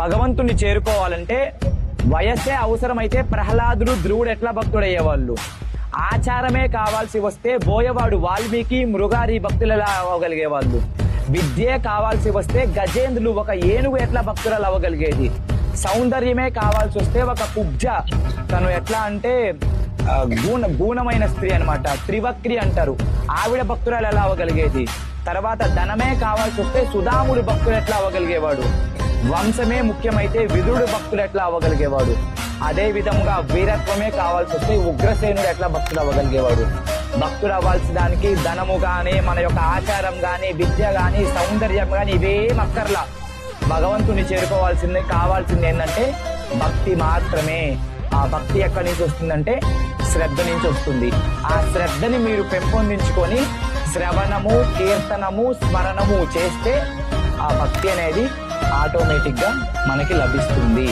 భగవంతుని చేరుకోవాలంటే వయస్సే అవసరమైతే ప్రహ్లాదుడు ధ్రువుడు ఎట్లా భక్తుడయ్యేవాళ్ళు. ఆచారమే కావాల్సి వస్తే బోయవాడు వాల్మీకి మృగారి భక్తులలా అవ్వగలిగేవాళ్ళు. విద్యే కావాల్సి వస్తే గజేంద్రులు ఒక ఏనుగు ఎట్లా భక్తులు అవ్వగలిగేది. సౌందర్యమే కావాల్సి వస్తే ఒక కుబ్జ తను ఎట్లా అంటే గూణమైన స్త్రీ అనమాట, త్రివక్రి అంటారు, ఆవిడ భక్తురాలు ఎలా అవ్వగలిగేది. తర్వాత ధనమే కావాల్సి వస్తే సుధాముడు భక్తులు ఎట్లా అవ్వగలిగేవాడు. వంశమే ముఖ్యమైతే విదురుడు భక్తులు ఎట్లా అవ్వగలిగేవాడు. అదే విధంగా వీరత్వమే కావాల్సి వస్తే ఉగ్రసేనుడు ఎట్లా భక్తులు అవ్వగలిగేవాడు. భక్తులు అవ్వాల్సిన దానికి ధనము గాని, మన యొక్క ఆచారం గాని, విద్య గాని, సౌందర్యం గాని ఇవేం అక్కర్లా. భగవంతుని చేరుకోవాల్సింది కావాల్సింది ఏంటంటే భక్తి మాత్రమే. ఆ భక్తి ఎక్కడి నుంచి వస్తుందంటే శ్రద్ధ నుంచి వస్తుంది. ఆ శ్రద్ధని మీరు పెంపొందించుకొని శ్రవణము, కీర్తనము, స్మరణము చేస్తే ఆ భక్తి అనేది ఆటోమేటిక్ గా మనకి లభిస్తుంది.